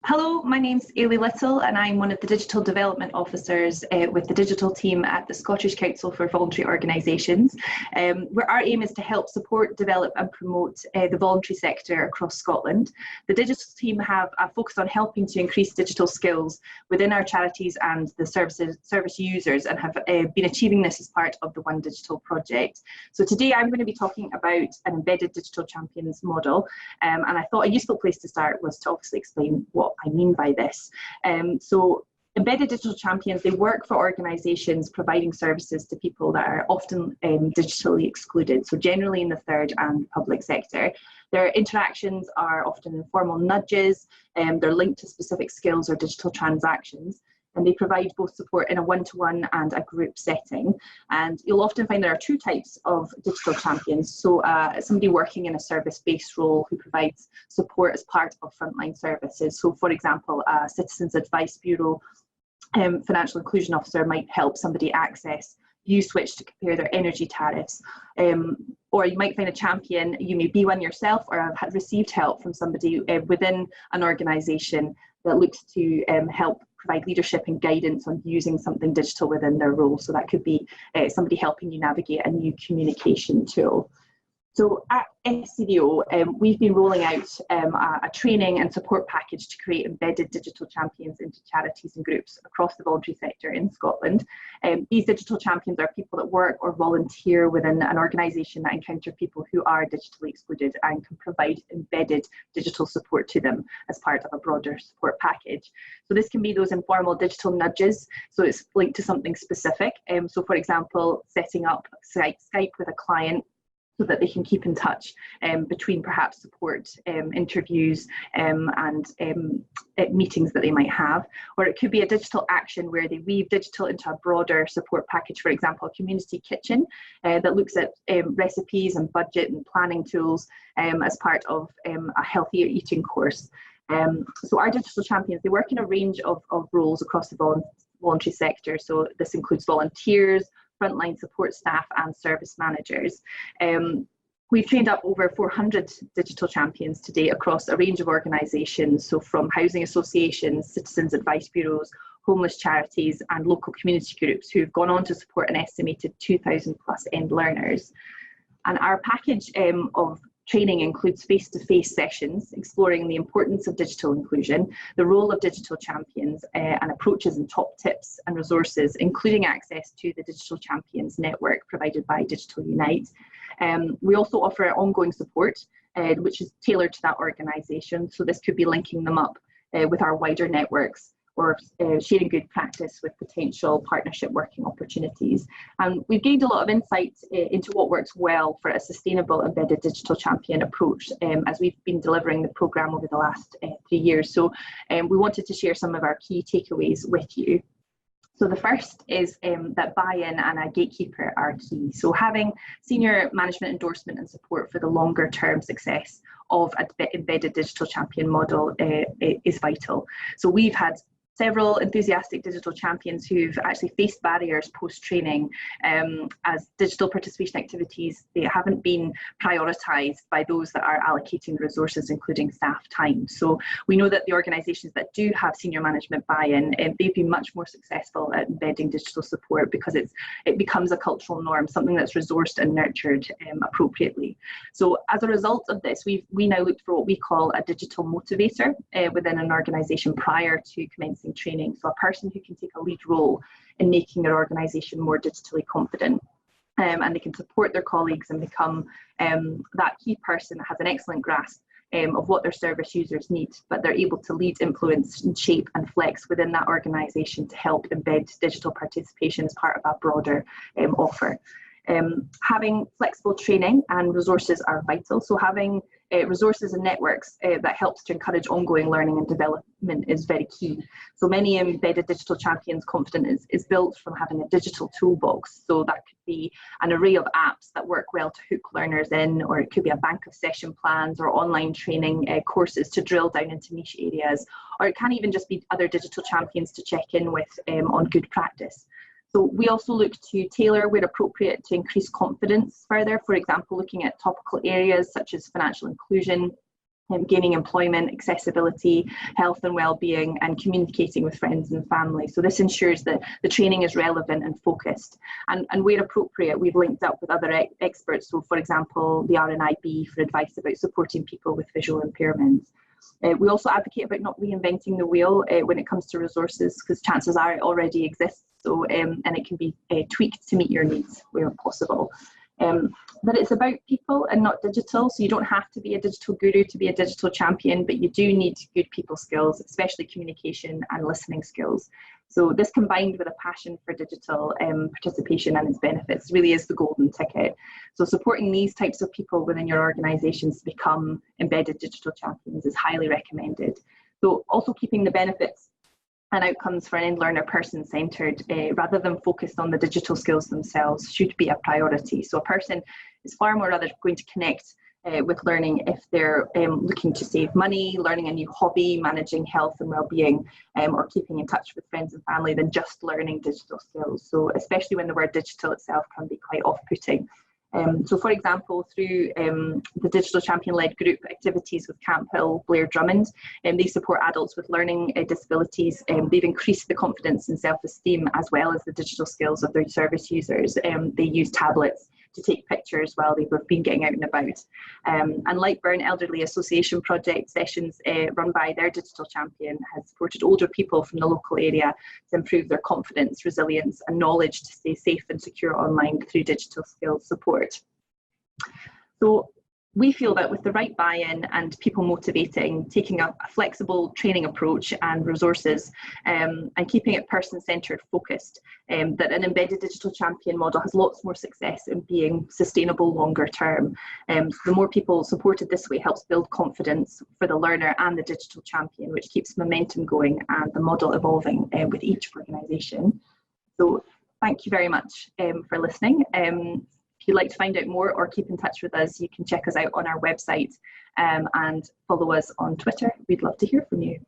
Hello, my name's Ailey Little and I'm one of the Digital Development Officers with the digital team at the Scottish Council for Voluntary Organisations, where our aim is to help support, develop and promote the voluntary sector across Scotland. The digital team have a focus on helping to increase digital skills within our charities and the service users, and have been achieving this as part of the One Digital project. So today I'm going to be talking about an embedded digital champions model, and I thought a useful place to start was to obviously explain what I mean by this. So embedded digital champions, they work for organisations providing services to people that are often digitally excluded, so generally in the third and public sector. Their interactions are often informal nudges, they're linked to specific skills or digital transactions, and they provide both support in a one-to-one and a group setting. And you'll often find there are two types of digital champions. So somebody working in a service-based role who provides support as part of frontline services. So for example, a Citizens Advice Bureau financial inclusion officer might help somebody access Uswitch to compare their energy tariffs. Or you might find a champion, you may be one yourself or have had received help from somebody within an organisation that looks to help provide leadership and guidance on using something digital within their role. So that could be somebody helping you navigate a new communication tool. So at SCDO, we've been rolling out a training and support package to create embedded digital champions into charities and groups across the voluntary sector in Scotland. These digital champions are people that work or volunteer within an organisation that encounter people who are digitally excluded and can provide embedded digital support to them as part of a broader support package. So this can be those informal digital nudges, so it's linked to something specific. So for example, setting up Skype with a client so that they can keep in touch between perhaps support, interviews and meetings that they might have. Or it could be a digital action where they weave digital into a broader support package, for example, a community kitchen that looks at recipes and budget and planning tools as part of a healthier eating course. So our digital champions, they work in a range of roles across the voluntary sector. So this includes volunteers, frontline support staff and service managers. We've trained up over 400 digital champions today across a range of organisations, so from housing associations, citizens advice bureaus, homeless charities and local community groups who've gone on to support an estimated 2,000 plus end learners. And our package of training includes face-to-face sessions exploring the importance of digital inclusion, the role of digital champions and approaches and top tips and resources, including access to the Digital Champions Network provided by Digital Unite. We also offer ongoing support, which is tailored to that organisation. So this could be linking them up with our wider networks, or sharing good practice with potential partnership working opportunities. And we've gained a lot of insight into what works well for a sustainable embedded digital champion approach as we've been delivering the programme over the last 3 years. So we wanted to share some of our key takeaways with you. So the first is that buy-in and a gatekeeper are key. So having senior management endorsement and support for the longer term success of an embedded digital champion model is vital. So we've had several enthusiastic digital champions who've actually faced barriers post-training as digital participation activities, they haven't been prioritised by those that are allocating resources, including staff time. So we know that the organisations that do have senior management buy-in, they've been much more successful at embedding digital support because it becomes a cultural norm, something that's resourced and nurtured appropriately. So as a result of this, we now look for what we call a digital motivator within an organisation prior to commencing training. So a person who can take a lead role in making their organisation more digitally confident. And they can support their colleagues and become that key person that has an excellent grasp of what their service users need, but they're able to lead, influence, and shape and flex within that organisation to help embed digital participation as part of a broader offer. Having flexible training and resources are vital. So having resources and networks that helps to encourage ongoing learning and development is very key. So many embedded digital champions confidence is built from having a digital toolbox. So that could be an array of apps that work well to hook learners in, or it could be a bank of session plans or online training courses to drill down into niche areas, or it can even just be other digital champions to check in with on good practice. So we also look to tailor where appropriate to increase confidence further, for example, looking at topical areas such as financial inclusion, gaining employment, accessibility, health and well-being, and communicating with friends and family. So this ensures that the training is relevant and focused. And where appropriate, we've linked up with other experts. So for example, the RNIB for advice about supporting people with visual impairments. We also advocate about not reinventing the wheel when it comes to resources, because chances are it already exists. So, and it can be tweaked to meet your needs where possible. But it's about people and not digital. So you don't have to be a digital guru to be a digital champion, but you do need good people skills, especially communication and listening skills. So this, combined with a passion for digital participation and its benefits, really is the golden ticket. So supporting these types of people within your organisations to become embedded digital champions is highly recommended. So also keeping the benefits and outcomes for an end learner person-centred rather than focused on the digital skills themselves should be a priority. So a person is far more rather going to connect with learning if they're looking to save money, learning a new hobby, managing health and well-being, or keeping in touch with friends and family than just learning digital skills. So especially when the word digital itself can be quite off-putting. So for example, through the Digital Champion-led group activities with Camp Hill, Blair Drummond, they support adults with learning disabilities. They've increased the confidence and self-esteem as well as the digital skills of their service users. They use tablets to take pictures while they've been getting out and about. And Lightburn Elderly Association project sessions run by their digital champion has supported older people from the local area to improve their confidence, resilience and knowledge to stay safe and secure online through digital skills support. So we feel that with the right buy-in and people motivating, taking a flexible training approach and resources and keeping it person-centred focused, that an embedded digital champion model has lots more success in being sustainable longer term. So the more people supported this way helps build confidence for the learner and the digital champion, which keeps momentum going and the model evolving with each organisation. So thank you very much for listening. If you'd like to find out more or keep in touch with us, you can check us out on our website and follow us on Twitter. We'd love to hear from you.